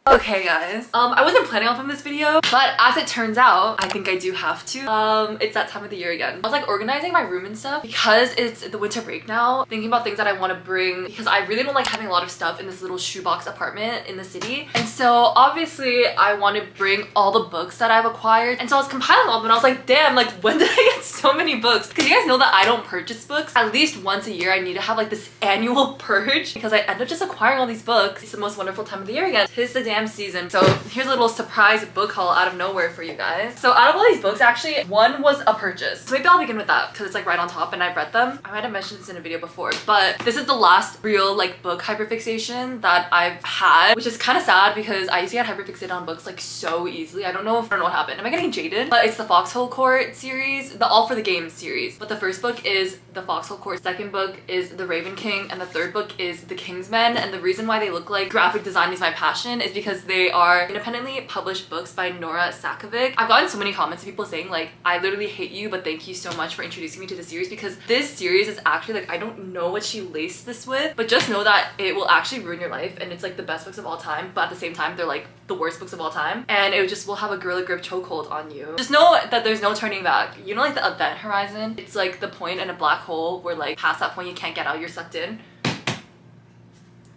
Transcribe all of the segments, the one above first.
Okay guys, I wasn't planning on filming this video, but as it turns out, I think I do have to. It's that time of the year again. I was like organizing my room and stuff because it's the winter break now, thinking about things that I want to bring because I really don't like having a lot of stuff in this little shoebox apartment in the city. And so obviously I want to bring all the books that I've acquired. And so I was compiling all of them and I was like, damn, like when did I get so many books? Because you guys know that I don't purchase books. At least once a year I need to have like this annual purge because I end up just acquiring all these books. It's the most wonderful time of the year again. Tis the damn season. So here's a little surprise book haul out of nowhere for you guys. So out of all these books, actually one was a purchase. So maybe I'll begin with that because it's like right on top and I've read them. I might have mentioned this in a video before, but this is the last real like book hyperfixation that I've had, which is kind of sad because I used to get hyperfixated on books like so easily. I don't know what happened. Am I getting jaded? But it's the Foxhole Court series, the All for the Games series. But the first book is the Foxhole Court, second book is the Raven King, and the third book is the Kingsmen. And the reason why they look like graphic design is my passion is because they are independently published books by Nora Sakovic. I've gotten so many comments of people saying like, I literally hate you, but thank you so much for introducing me to the series, because this series is actually like, I don't know what she laced this with, but just know that it will actually ruin your life, and it's like the best books of all time, but at the same time they're like the worst books of all time, and it just will have a Gorilla Grip chokehold on you. Just know that there's no turning back. You know, like the event horizon, it's like the point in a black hole where like past that point you can't get out, you're sucked in.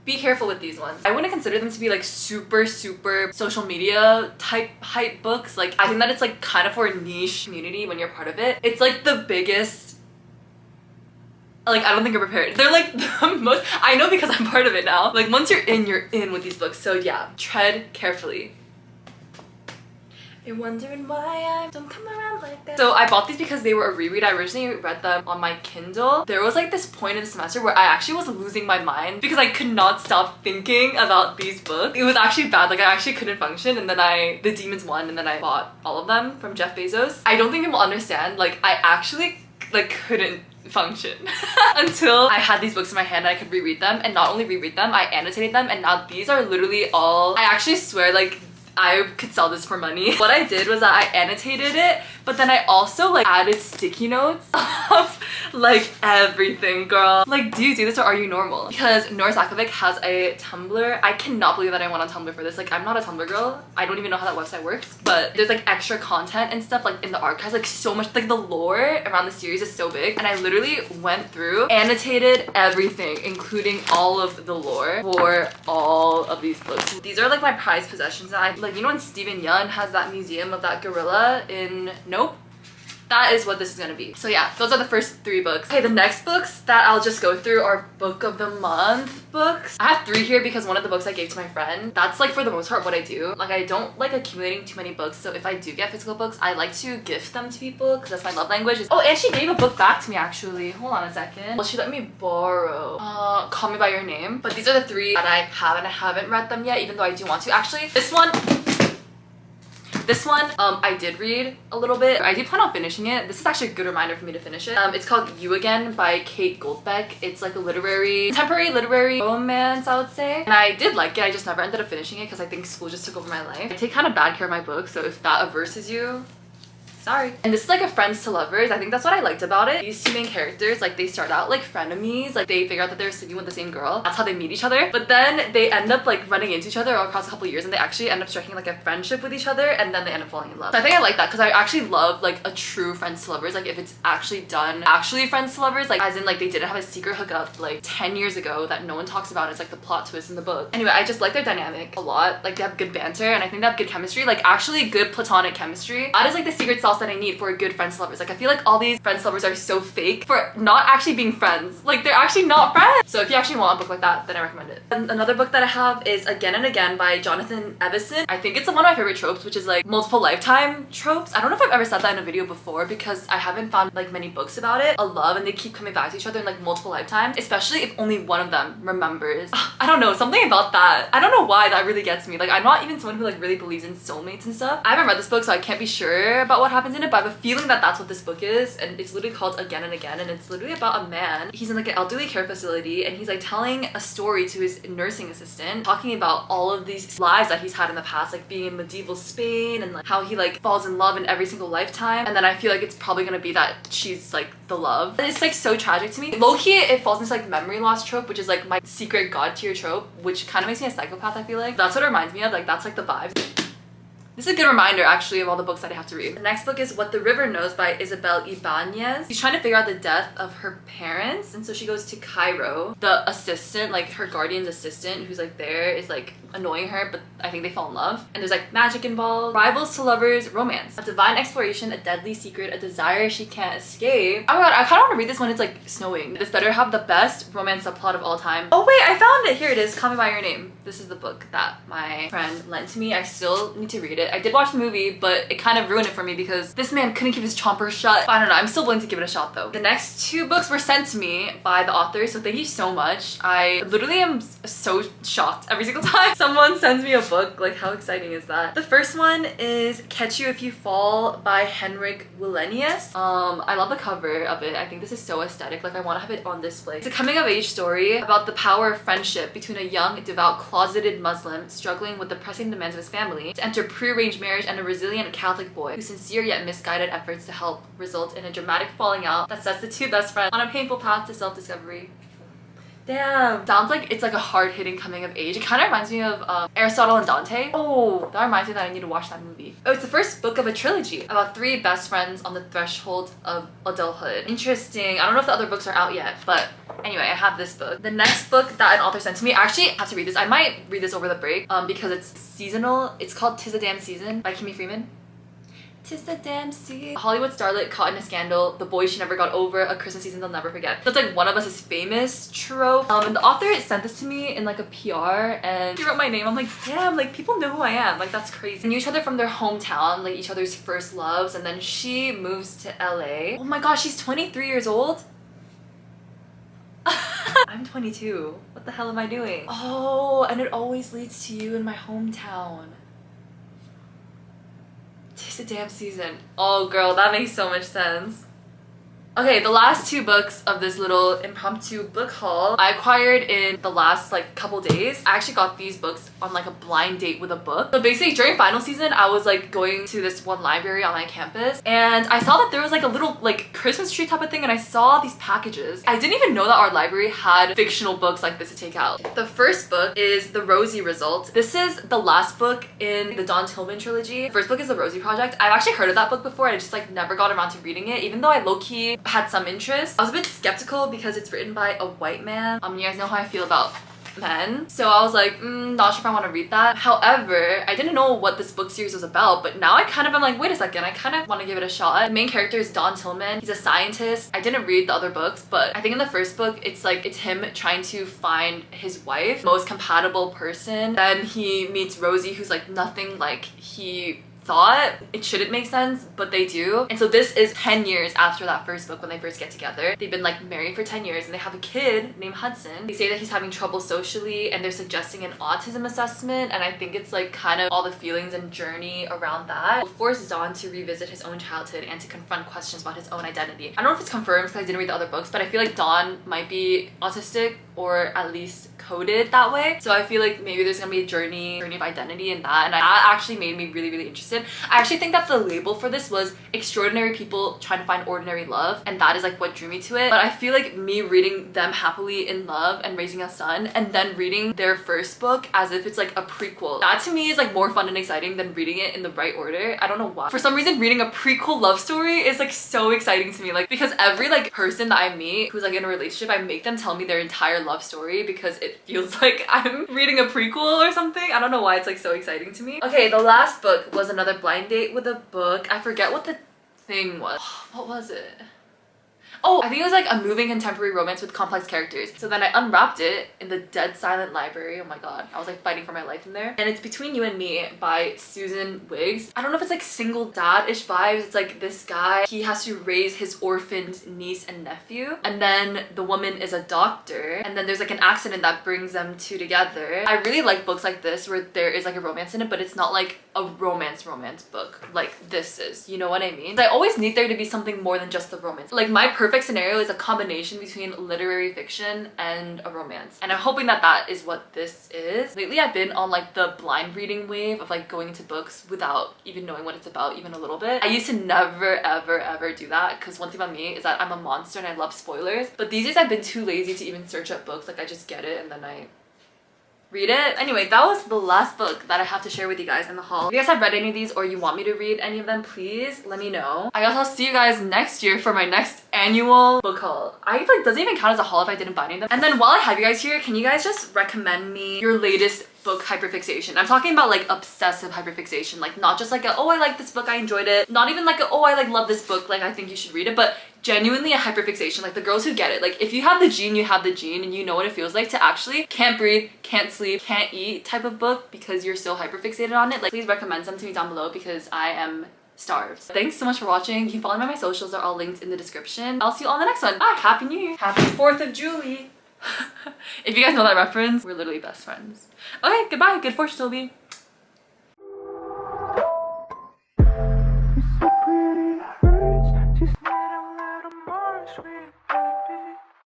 Be careful with these ones. I wouldn't consider them to be like super social media type hype books. Like I think that it's like kind of for a niche community when you're part of it. It's like the biggest, like I don't think you're prepared. They're like the most, I know because I'm part of it now. Like once you're in with these books. So yeah, tread carefully. You're wondering why I don't come around like that. So I bought these because they were a reread. I originally read them on my Kindle. There was like this point in the semester where I actually was losing my mind because I could not stop thinking about these books. It was actually bad. Like I actually couldn't function, and then the demons won, and then I bought all of them from Jeff Bezos. I don't think people understand. Like I actually like couldn't function until I had these books in my hand and I could reread them, and not only reread them, I annotated them, and now these are literally all, I actually swear like I could sell this for money. What I did was that I annotated it, but then I also like added sticky notes of like everything, girl. Like, do you do this or are you normal? Because Nora Sakovic has a Tumblr. I cannot believe that I went on Tumblr for this. Like, I'm not a Tumblr girl. I don't even know how that website works, but there's like extra content and stuff like in the archives, like so much, like the lore around the series is so big. And I literally went through, annotated everything, including all of the lore for all of these books. These are like my prized possessions. I like, you know when Stephen Yun has that museum of that gorilla in Nope? That is what this is gonna be. So yeah, those are the first 3 books. Okay, the next books that I'll just go through are book of the month books. I have 3 here because one of the books I gave to my friend. That's like for the most part what I do. Like I don't like accumulating too many books, so if I do get physical books, I like to gift them to people because that's my love language. Oh, and she gave a book back to me actually. Hold on a second. Well, she let me borrow Call Me By Your Name. But these are the 3 that I have, and I haven't read them yet, even though I do want to. Actually, this one, I did read a little bit. I do plan on finishing it. This is actually a good reminder for me to finish it. It's called You Again by Kate Goldbeck. It's like a contemporary literary romance, I would say. And I did like it. I just never ended up finishing it because I think school just took over my life. I take kind of bad care of my books, so if that averses you, sorry. And this is like a friends to lovers. I think that's what I liked about it. These 2 main characters, like they start out like frenemies. Like they figure out that they're sleeping with the same girl. That's how they meet each other. But then they end up like running into each other across a couple years, and they actually end up striking like a friendship with each other, and then they end up falling in love. So I think I like that because I actually love like a true friends to lovers. Like if it's actually done, actually friends to lovers, like as in like they didn't have a secret hookup like 10 years ago that no one talks about. It's like the plot twist in the book. Anyway, I just like their dynamic a lot. Like they have good banter, and I think they have good chemistry, like actually good platonic chemistry. That is like the secret sauce that I need for a good friends to lovers. Like I feel like all these friends to lovers are so fake for not actually being friends. Like they're actually not friends. So if you actually want a book like that, then I recommend it. And another book that I have is Again and Again by Jonathan Evison. I think it's one of my favorite tropes, which is like multiple lifetime tropes. I don't know if I've ever said that in a video before because I haven't found like many books about it. A love, and they keep coming back to each other in like multiple lifetimes, especially if only one of them remembers. I don't know, something about that. I don't know why that really gets me. Like I'm not even someone who like really believes in soulmates and stuff. I haven't read this book, so I can't be sure about what happens happens in it, but I have a feeling that that's what this book is, and it's literally called Again and Again, and it's literally about a man. He's in like an elderly care facility, and he's like telling a story to his nursing assistant, talking about all of these lives that he's had in the past, like being in medieval Spain, and like how he like falls in love in every single lifetime. And then I feel like it's probably gonna be that she's like the love. And it's like so tragic to me. Low-key, it falls into like memory loss trope, which is like my secret god tier trope, which kind of makes me a psychopath, I feel like. That's what it reminds me of, like that's like the vibes. This is a good reminder actually of all the books that I have to read. The next book is What the River Knows by Isabel Ibanez. She's trying to figure out the death of her parents, and so she goes to Cairo. The assistant, like her guardian's assistant who's like there, is like annoying her, but I think they fall in love. And there's like magic involved. Rivals to lovers, romance. A divine exploration, a deadly secret, a desire she can't escape. Oh my god, I kind of want to read this when it's like snowing. This better have the best romance subplot of all time. Oh wait, I found it! Here it is, Call Me By Your Name. This is the book that my friend lent to me. I still need to read it. I did watch the movie, but it kind of ruined it for me because this man couldn't keep his chomper shut. I don't know, I'm still willing to give it a shot though. The next two books were sent to me by the author, so thank you so much. I literally am so shocked every single time someone sends me a book. Like, how exciting is that? The first one is Catch You If You Fall by Henrik Willenius. I love the cover of it. I think this is so aesthetic. Like, I want to have it on display. It's a coming of age story about the power of friendship between a young, devout, closeted Muslim struggling with the pressing demands of his family to enter prearranged marriage, and a resilient Catholic boy whose sincere yet misguided efforts to help result in a dramatic falling out that sets the two best friends on a painful path to self-discovery. Damn. Sounds like it's like a hard-hitting coming of age. It kind of reminds me of Aristotle and Dante. Oh, that reminds me that I need to watch that movie. Oh, it's the first book of a trilogy about three best friends on the threshold of adulthood. Interesting. I don't know if the other books are out yet, but anyway, I have this book. The next book that an author sent to me, I actually have to read this. I might read this over the break because it's seasonal. It's called 'Tis a Damn Season by Kimmy Freeman. 'Tis the damn season. A Hollywood starlet caught in a scandal, the boy she never got over, a Christmas season they'll never forget. That's like One of Us is Famous trope. And the author sent this to me in like a PR, and he wrote my name. I'm like, damn, like people know who I am. Like, that's crazy. They knew each other from their hometown, like each other's first loves, and then she moves to LA. Oh my gosh, she's 23 years old? I'm 22. What the hell am I doing? Oh, and it always leads to you in my hometown. 'Tis a damn season. Oh girl, that makes so much sense. Okay, the last two books of this little impromptu book haul I acquired in the last like couple days. I actually got these books on like a blind date with a book. So basically during final season, I was like going to this one library on my campus, and I saw that there was like a little like Christmas tree type of thing, and I saw these packages. I didn't even know that our library had fictional books like this to take out. The first book is The Rosie Result. This is the last book in the Don Tillman trilogy. The first book is The Rosie Project. I've actually heard of that book before. I just like never got around to reading it, even though I low-key had some interest. I was a bit skeptical because it's written by a white man. You guys know how I feel about men, so I was like, not sure if I want to read that. However, I didn't know what this book series was about, but now I kind of am like, wait a second, I kind of want to give it a shot. The main character is Don Tillman. He's a scientist. I didn't read the other books, but I think in the first book it's like it's him trying to find his wife, most compatible person. Then he meets Rosie, who's like nothing like he thought. It shouldn't make sense, but they do. And so this is 10 years after that first book when they first get together. They've been like married for 10 years and they have a kid named Hudson. They say that he's having trouble socially, and they're suggesting an autism assessment, and I think it's like kind of all the feelings and journey around that. It forces Don to revisit his own childhood and to confront questions about his own identity. I don't know if it's confirmed because I didn't read the other books, but I feel like Don might be autistic, or at least coded that way. So I feel like maybe there's gonna be a journey of identity in that, and that actually made me really interested. I actually think that the label for this was extraordinary people trying to find ordinary love, and that is like what drew me to it. But I feel like me reading them happily in love and raising a son, and then reading their first book as if it's like a prequel, that to me is like more fun and exciting than reading it in the right order. I don't know why. For some reason, reading a prequel love story is like so exciting to me, like because every like person that I meet who's like in a relationship, I make them tell me their entire love story because it feels like I'm reading a prequel or something. I don't know why it's like so exciting to me. Okay, the last book was another blind date with a book. I forget what the thing was. What was it? Oh, I think it was like a moving contemporary romance with complex characters. So then I unwrapped it in the dead silent library. Oh my god, I was like fighting for my life in there. And it's Between You and Me by Susan Wiggs. I don't know if it's like single dad-ish vibes. It's like this guy, he has to raise his orphaned niece and nephew, and then the woman is a doctor, and then there's like an accident that brings them two together. I really like books like this where there is like a romance in it, but it's not like a romance book like this is, you know what I mean? I always need there to be something more than just the romance. Like my perfect scenario is a combination between literary fiction and a romance, and I'm hoping that that is what this is. Lately I've been on like the blind reading wave of like going into books without even knowing what it's about even a little bit. I used to never ever do that because one thing about me is that I'm a monster and I love spoilers, but these days I've been too lazy to even search up books. Like I just get it and then I read it. Anyway, that was the last book that I have to share with you guys in the haul. If you guys have read any of these or you want me to read any of them, please let me know. I guess I'll see you guys next year for my next annual book haul. I like doesn't even count as a haul if I didn't buy any of them. And then while I have you guys here, can you guys just recommend me your latest book hyperfixation? I'm talking about like obsessive hyperfixation, like not just like a, oh I like this book, I enjoyed it, not even like a, oh I like love this book, like I think you should read it, but genuinely a hyperfixation, like the girls who get it. Like if you have the gene, you have the gene, and you know what it feels like to actually can't breathe, can't sleep, can't eat type of book because you're so hyperfixated on it. Like please recommend some to me down below because I am starved. Thanks so much for watching. You can follow me on my socials, are all linked in the description. I'll see you all in the next one. Bye! Happy New Year! Happy 4th of Julie! If you guys know that reference, we're literally best friends. Okay, goodbye. Good fortune, Toby.